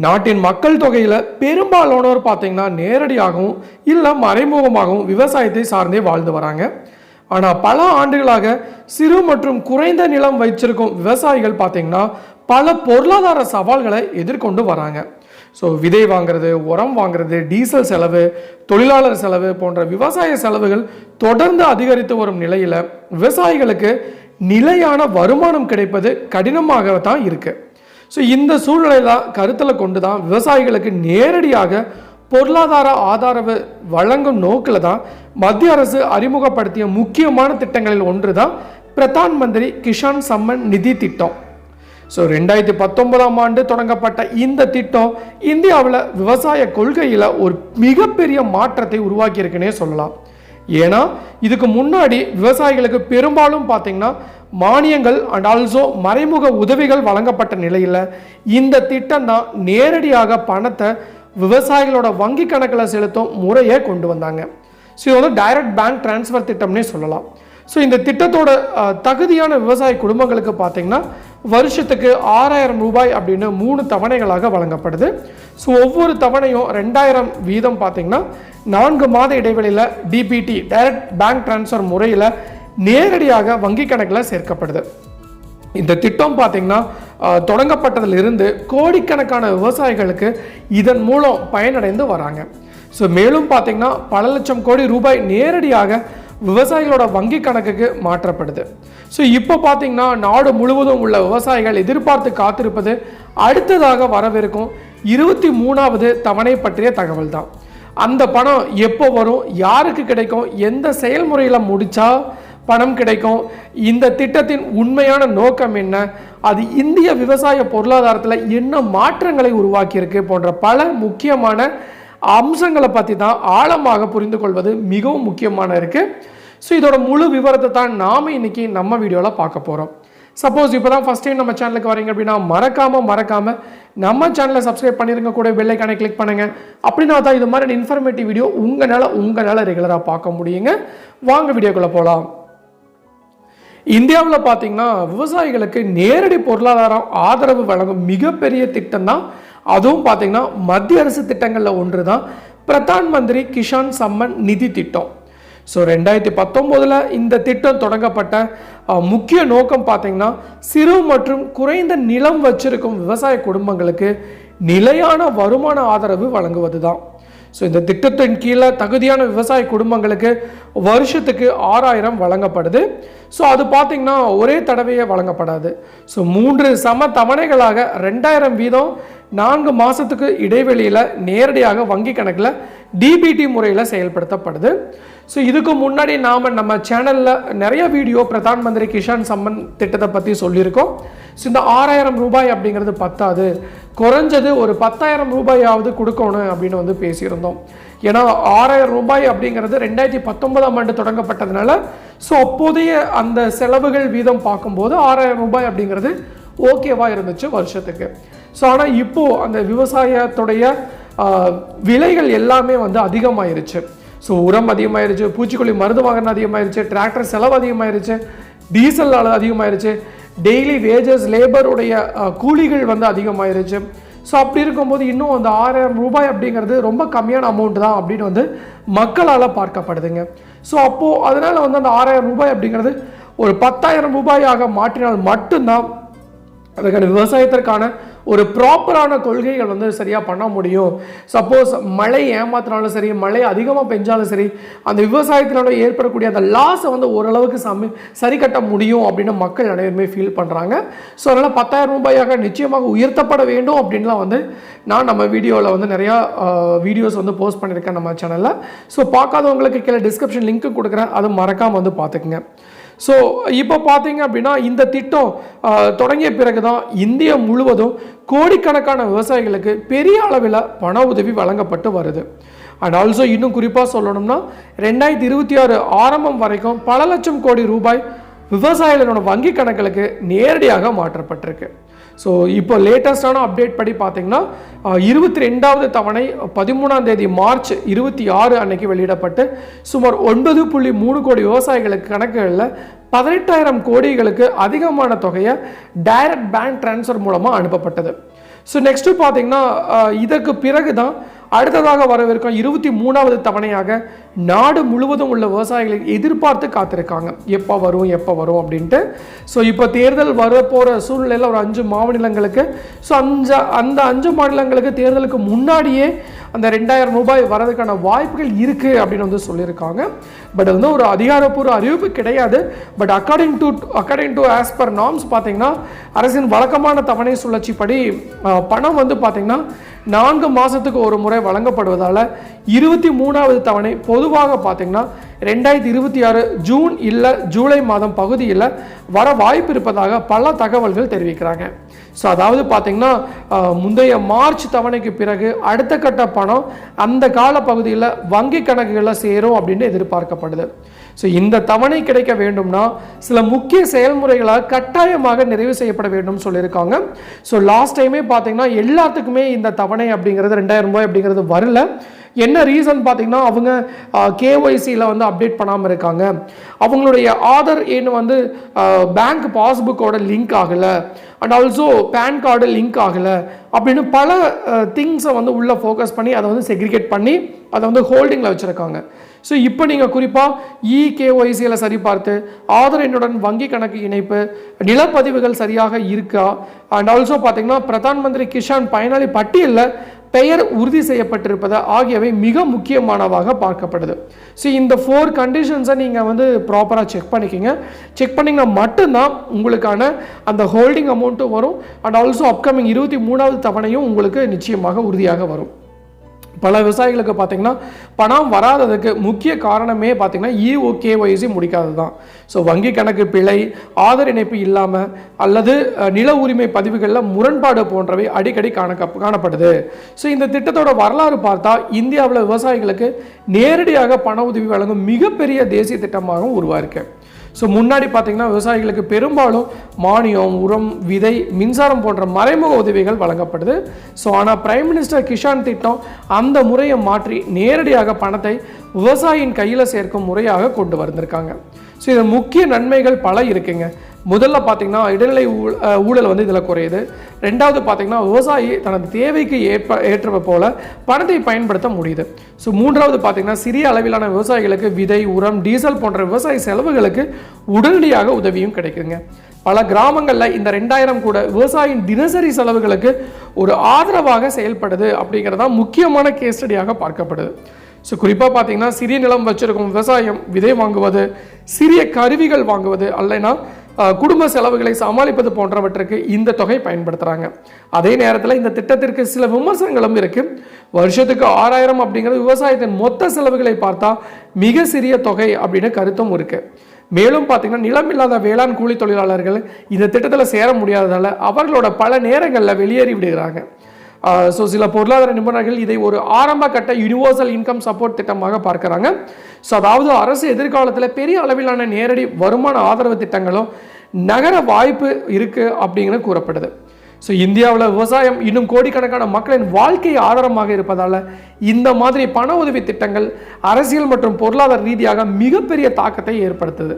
நாட்டின் மக்கள் தொகையில் பெரும்பாலானோர் பார்த்தீங்கன்னா நேரடியாகவும் இல்லை மறைமுகமாகவும் விவசாயத்தை சார்ந்தே வாழ்ந்து வராங்க. ஆனால் பல ஆண்டுகளாக சிறு மற்றும் குறைந்த நிலம் வைச்சிருக்கும் விவசாயிகள் பார்த்தீங்கன்னா பல பொருளாதார சவால்களை எதிர்கொண்டு வராங்க. ஸோ விதை வாங்குறது, உரம் வாங்குறது, டீசல் செலவு, தொழிலாளர் செலவு போன்ற விவசாய செலவுகள் தொடர்ந்து அதிகரித்து வரும் நிலையில் விவசாயிகளுக்கு நிலையான வருமானம் கிடைப்பது கடினமாக தான் இருக்குது. ஸோ இந்த சூழ்நிலையில கருத்தில் கொண்டு தான் விவசாயிகளுக்கு நேரடியாக பொருளாதார ஆதரவு வழங்கும் நோக்கில் தான் மத்திய அரசு அறிமுகப்படுத்திய முக்கியமான திட்டங்களில் ஒன்று தான் பிரதான் மந்திரி கிஷான் சம்மன் நிதி திட்டம். ஸோ 2019ஆம் ஆண்டு தொடங்கப்பட்ட இந்த திட்டம் இந்தியாவில் விவசாய கொள்கையில் ஒரு மிகப்பெரிய மாற்றத்தை உருவாக்கியிருக்குன்னே சொல்லலாம். ஏன்னா இதுக்கு முன்னாடி விவசாயிகளுக்கு பெரும்பாலும் பார்த்தீங்கன்னா மானியங்கள் அண்ட் ஆல்சோ மறைமுக உதவிகள் வழங்கப்பட்ட நிலையில் இந்த திட்டம் தான் நேரடியாக பணத்தை விவசாயிகளோட வங்கி கணக்கில் செலுத்தும் முறையை கொண்டு வந்தாங்க. ஸோ இது வந்து டைரக்ட் பேங்க் டிரான்ஸ்ஃபர் திட்டம்னே சொல்லலாம். ஸோ இந்த திட்டத்தோட தகுதியான விவசாய குடும்பங்களுக்கு பார்த்தீங்கன்னா வருஷத்துக்கு 6000 ரூபாய் அப்படின்னு 3 தவணைகளாக வழங்கப்படுது. ஸோ ஒவ்வொரு தவணையும் 2000 வீதம் பார்த்தீங்கன்னா 4 மாத இடைவெளியில் டிபிடி டைரக்ட் பேங்க் டிரான்ஸ்ஃபர் முறையில் நேரடியாக வங்கி கணக்கில் சேர்க்கப்படுது. இந்த திட்டம் பார்த்தீங்கன்னா தொடங்கப்பட்டதிலிருந்து கோடிக்கணக்கான விவசாயிகளுக்கு இதன் மூலம் பயனடைந்து வராங்க. ஸோ மேலும் பார்த்தீங்கன்னா பல லட்சம் கோடி ரூபாய் நேரடியாக விவசாயிகளோட வங்கி கணக்குக்கு மாற்றப்படுது. ஸோ இப்போ பார்த்தீங்கன்னா நாடு முழுவதும் உள்ள விவசாயிகள் எதிர்பார்த்து காத்திருப்பது அடுத்ததாக வரவிருக்கும் 23வது தவணை பற்றிய தகவல் தான். அந்த பணம் எப்போ வரும், யாருக்கு கிடைக்கும், எந்த செயல்முறையில் முடித்தா பணம் கிடைக்கும், இந்த திட்டத்தின் உண்மையான நோக்கம் என்ன, அது இந்திய விவசாய பொருளாதாரத்தில் என்ன மாற்றங்களை உருவாக்கியிருக்கு போன்ற பல முக்கியமான அம்சங்களை பற்றி தான் ஆழமாக புரிந்து கொள்வது மிகவும் முக்கியமான இருக்குது. ஸோ இதோட முழு விவரத்தை தான் நாம் இன்னைக்கு நம்ம வீடியோவில் பார்க்க போகிறோம். சப்போஸ் இப்போ தான் ஃபஸ்ட் டைம் நம்ம சேனலுக்கு வரீங்க அப்படின்னா மறக்காமல் நம்ம சேனலை சப்ஸ்கிரைப் பண்ணிருங்க, கூட பெல் ஐகானை கிளிக் பண்ணுங்கள். அப்படின்னா தான் இது மாதிரி இன்ஃபர்மேட்டிவ் வீடியோ உங்களால் ரெகுலராக பார்க்க முடியுங்க. வாங்க வீடியோக்குள்ளே போகலாம். இந்தியாவில் பார்த்தீங்கன்னா விவசாயிகளுக்கு நேரடி பொருளாதாரம் ஆதரவு வழங்கும் மிகப்பெரிய திட்டம் தான், அதுவும் பார்த்தீங்கன்னா மத்திய அரசு திட்டங்களில் ஒன்று தான் பிரதான் மந்திரி கிஷான் சம்மன் நிதி திட்டம். ஸோ 2019 இந்த திட்டம் தொடங்கப்பட்ட முக்கிய நோக்கம் பார்த்தீங்கன்னா சிறு மற்றும் குறைந்த நிலம் வச்சிருக்கும் விவசாய குடும்பங்களுக்கு நிலையான வருமான ஆதரவு வழங்குவது தான். ஸோ இந்த திட்டத்தின் கீழே தகுதியான விவசாய குடும்பங்களுக்கு வருஷத்துக்கு 6000 வழங்கப்படுது. ஸோ அது பார்த்தீங்கன்னா ஒரே தடவையே வழங்கப்படாது. ஸோ 3 சம தவணைகளாக 2000 வீதம் 4 மாதத்துக்கு இடைவெளியில் நேரடியாக வங்கி கணக்கில் டிபிடி முறையில் செயல்படுத்தப்படுது. ஸோ இதுக்கு முன்னாடி நம்ம சேனலில் நிறைய வீடியோ பிரதான் மந்திரி கிஷான் சம்மன் திட்டத்தை பற்றி சொல்லியிருக்கோம். ஸோ இந்த 6000 ரூபாய் அப்படிங்கிறது பத்தாது, குறைஞ்சது ஒரு 10,000 ரூபாயாவது கொடுக்கணும் அப்படின்னு வந்து பேசியிருந்தோம். ஏன்னா 6000 ரூபாய் அப்படிங்கிறது 2019ஆம் ஆண்டு தொடங்கப்பட்டதுனால ஸோ அப்போதைய அந்த செலவுகள் வீதம் பார்க்கும்போது 6000 ரூபாய் அப்படிங்கிறது ஓகேவா இருந்துச்சு வருஷத்துக்கு. ஸோ ஆனால் இப்போது அந்த விவசாயத்துடைய விலைகள் எல்லாமே வந்து அதிகமாயிருச்சு. ஸோ உரம் அதிகமாயிருச்சு, பூச்சிக்கொல்லி மருந்து வாங்கின அதிகமாயிருச்சு, டிராக்டர் செலவு அதிகமாயிருச்சு, டீசல் அதிகமாயிருச்சு, டெய்லி வேஜஸ் லேபருடைய கூலிகள் வந்து அதிகமாயிருச்சு. ஸோ அப்படி இருக்கும்போது இன்னும் அந்த 6000 ரூபாய் அப்படிங்கிறது ரொம்ப கம்மியான அமௌண்ட் தான் அப்படின்னு வந்து மக்களால் பார்க்கப்படுதுங்க. ஸோ அப்போது அதனால் வந்து அந்த 6000 ரூபாய் அப்படிங்கிறது ஒரு 10,000 ரூபாயாக மாற்றினால் மட்டும்தான் அதுக்கான விவசாயத்திற்கான ஒரு ப்ராப்பரான கொள்கைகள் வந்து சரியாக பண்ண முடியும். சப்போஸ் மழை ஏமாத்தினாலும் சரி, மழை அதிகமாக பெஞ்சாலும் சரி, அந்த விவசாயத்தினால ஏற்படக்கூடிய அந்த லாஸை வந்து ஓரளவுக்கு சரி கட்ட முடியும் அப்படின்னு மக்கள் அனைவருமே ஃபீல் பண்ணுறாங்க. ஸோ அதனால் 10,000 ரூபாயாக நிச்சயமாக உயர்த்தப்பட வேண்டும் அப்படின்லாம் வந்து நான் நம்ம வீடியோவில் வந்து நிறையா வீடியோஸ் வந்து போஸ்ட் பண்ணியிருக்கேன் நம்ம சேனலில். ஸோ பார்க்காதவங்களுக்கு கீழே டிஸ்கிரிப்ஷன் லிங்க்கு கொடுக்குறேன், அது மறக்காமல் வந்து பார்த்துக்குங்க. ஸோ இப்போ பார்த்தீங்க அப்படின்னா இந்த திட்டம் தொடங்கிய பிறகு தான் இந்தியா முழுவதும் கோடிக்கணக்கான விவசாயிகளுக்கு பெரிய அளவில் பண உதவி வழங்கப்பட்டு வருது. அண்ட் ஆல்சோ இன்னும் குறிப்பாக சொல்லணும்னா 2026 ஆரம்பம் வரைக்கும் பல லட்சம் கோடி ரூபாய் விவசாயிகளோட வங்கி கணக்குகளுக்கு நேரடியாக மாற்றப்பட்டிருக்கு. ஸோ இப்போ லேட்டஸ்டான அப்டேட் படி பார்த்தீங்கன்னா 22வது தவணை 13ஆம் தேதி மார்ச் 26 அன்னைக்கு வெளியிடப்பட்டு சுமார் 9.3 கோடி விவசாயிகளுக்கு கணக்குகளில் 18,000 கோடிகளுக்கு அதிகமான தொகையை டைரக்ட் பேங்க் டிரான்ஸ்ஃபர் மூலமாக அனுப்பப்பட்டது. ஸோ நெக்ஸ்ட்டு பார்த்தீங்கன்னா இதற்கு பிறகு தான் அடுத்ததாக வரவிருக்கும் 23வது தவணையாக நாடு முழுவதும் உள்ள விவசாயிகளை எதிர்பார்த்து காத்திருக்காங்க, எப்போ வரும் அப்படின்ட்டு. ஸோ இப்போ தேர்தல் வரப்போகிற சூழ்நிலையில் ஒரு 5 மாநிலங்களுக்கு, ஸோ அந்த 5 மாநிலங்களுக்கு தேர்தலுக்கு முன்னாடியே அந்த 2000 ரூபாய் வரதுக்கான வாய்ப்புகள் இருக்குது அப்படின்னு வந்து சொல்லியிருக்காங்க. பட் அது வந்து ஒரு அதிகாரப்பூர்வ அறிவிப்பு கிடையாது. But according to as per norms பார்த்தீங்கன்னா அரசின் வழக்கமான தவணை சுழற்சிப்படி பணம் வந்து பார்த்தீங்கன்னா 4 மாதத்துக்கு ஒரு முறை வழங்கப்படுவதால் 23வது தவணை பொதுவாக பார்த்தீங்கன்னா 2026 ஜூன் இல்லை ஜூலை மாதம் பகுதியில் வர வாய்ப்பு இருப்பதாக பல தகவல்கள் தெரிவிக்கிறாங்க. ஸோ அதாவது பார்த்தீங்கன்னா முந்தைய மார்ச் தவணைக்கு பிறகு அடுத்த கட்ட பணம் அந்த கால பகுதியில் வங்கி கணக்குகளில் சேரும் அப்படின்னு எதிர்பார்க்கப்படுது. ஸோ இந்த தவணை கிடைக்க வேண்டும்னா சில முக்கிய செயல்முறைகளாக கட்டாயமாக நிறைவு செய்யப்பட வேண்டும் சொல்லியிருக்காங்க. ஸோ லாஸ்ட் டைமே பார்த்தீங்கன்னா எல்லாத்துக்குமே இந்த தவணை அப்படிங்கிறது 2000 ரூபாய் அப்படிங்கிறது வரல. என்ன ரீசன் பார்த்தீங்கன்னா அவங்க கேஒய்சியில் வந்து அப்டேட் பண்ணாமல் இருக்காங்க, அவங்களுடைய ஆதார் எண் வந்து பேங்க் பாஸ்புக்கோட லிங்க் ஆகலை, and also PAN card link ஆகலை அப்படின்னு பல திங்ஸை வந்து உள்ளே ஃபோக்கஸ் பண்ணி அதை வந்து செக்ரிகேட் பண்ணி அதை வந்து ஹோல்டிங்கில் வச்சுருக்காங்க. ஸோ இப்போ நீங்கள் குறிப்பாக கேஒய்சியில் சரிபார்த்து ஆதார் எண்ணுடன் வங்கி கணக்கு இணைப்பு, நிலப்பதிவுகள் சரியாக இருக்கா, அண்ட் ஆல்சோ பார்த்தீங்கன்னா பிரதான் மந்திரி கிஷான் பயனாளி பட்டியலில் பெயர் உறுதி செய்யப்பட்டிருப்பது ஆகியவை மிக முக்கியமானதாக பார்க்கப்படுது. ஸோ இந்த 4 கண்டிஷன்ஸை நீங்கள் வந்து ப்ராப்பராக செக் பண்ணிங்கன்னா மட்டும்தான் உங்களுக்கான அந்த ஹோல்டிங் அமௌண்ட்டும் வரும், அண்ட் ஆல்சோ அப்கமிங் 23வது தவணையும் உங்களுக்கு நிச்சயமாக உறுதியாக வரும். பல விவசாயிகளுக்கு பார்த்தீங்கன்னா பணம் வராததுக்கு முக்கிய காரணமே பார்த்தீங்கன்னா கேஒய்சி முடிக்காதது தான். ஸோ வங்கி கணக்கு பிழை, ஆதார் இணைப்பு இல்லாமல் அல்லது நில உரிமை பதிவுகளில் முரண்பாடு போன்றவை அடிக்கடி காணப்படுது. ஸோ இந்த திட்டத்தோட வரலாறு பார்த்தா இந்தியாவில் விவசாயிகளுக்கு நேரடியாக பண உதவி வழங்கும் மிகப்பெரிய தேசிய திட்டமாகவும் உருவாயிருக்கு. ஸோ முன்னாடி பார்த்தீங்கன்னா விவசாயிகளுக்கு பெரும்பாலும் மானியம், உரம், விதை, மின்சாரம் போன்ற மறைமுக உதவிகள் வழங்கப்படுது. ஸோ ஆனால் பிரைம் மினிஸ்டர் கிஷான் திட்டம் அந்த முறையை மாற்றி நேரடியாக பணத்தை விவசாயியின் கையில் சேர்க்கும் முறையாக கொண்டு வந்திருக்காங்க. ஸோ இதில் முக்கிய நன்மைகள் பல இருக்குங்க. முதல்ல பார்த்தீங்கன்னா இடைநிலை ஊழல் வந்து இதில் குறையுது. ரெண்டாவது பார்த்தீங்கன்னா விவசாயி தனது தேவைக்கு ஏற்றவை போல பணத்தை பயன்படுத்த முடியுது. ஸோ மூன்றாவது பார்த்தீங்கன்னா சிறிய அளவிலான விவசாயிகளுக்கு விதை, உரம், டீசல் போன்ற விவசாய செலவுகளுக்கு உடனடியாக உதவியும் கிடைக்குங்க. பல கிராமங்களில் இந்த 2000 கூட விவசாயியின் தினசரி செலவுகளுக்கு ஒரு ஆதரவாக செயல்படுது அப்படிங்கிறதா முக்கியமான கேஸ் ஸ்டடியாக பார்க்கப்படுது. ஸோ குறிப்பாக பார்த்தீங்கன்னா சிறிய நிலம் வச்சிருக்கும் விவசாயம் விதை வாங்குவது, சிறிய கருவிகள் வாங்குவது, அல்லைன்னா குடும்ப செலவுகளை சமாளிப்பது போன்றவற்றுக்கு இந்த தொகை பயன்படுத்துகிறாங்க. அதே நேரத்தில் இந்த திட்டத்திற்கு சில விமர்சனங்களும் இருக்குது. வருஷத்துக்கு 6000 அப்படிங்கிறது விவசாயத்தின் மொத்த செலவுகளை பார்த்தா மிக சிறிய தொகை அப்படின்னு கருத்தும் இருக்குது. மேலும் பார்த்தீங்கன்னா நிலம் இல்லாத வேளாண் கூலி தொழிலாளர்கள் இந்த திட்டத்தில் சேர முடியாததால் அவர்களோட பல நேரங்களில் வெளியேறி விடுகிறாங்க. ஸோ சில பொருளாதார நிபுணர்கள் இதை ஒரு ஆரம்ப கட்ட யூனிவர்சல் இன்கம் சப்போர்ட் திட்டமாக பார்க்குறாங்க. ஸோ அதாவது அரசு எதிர்காலத்தில் பெரிய அளவிலான நேரடி வருமான ஆதரவு திட்டங்களும் நகர வாய்ப்பு இருக்குது அப்படிங்கிறது கூறப்படுது. ஸோ இந்தியாவில் விவசாயம் இன்னும் கோடிக்கணக்கான மக்களின் வாழ்க்கை ஆதாரமாக இருப்பதால் இந்த மாதிரி பண உதவி திட்டங்கள் அரசியல் மற்றும் பொருளாதார ரீதியாக மிகப்பெரிய தாக்கத்தை ஏற்படுத்துது.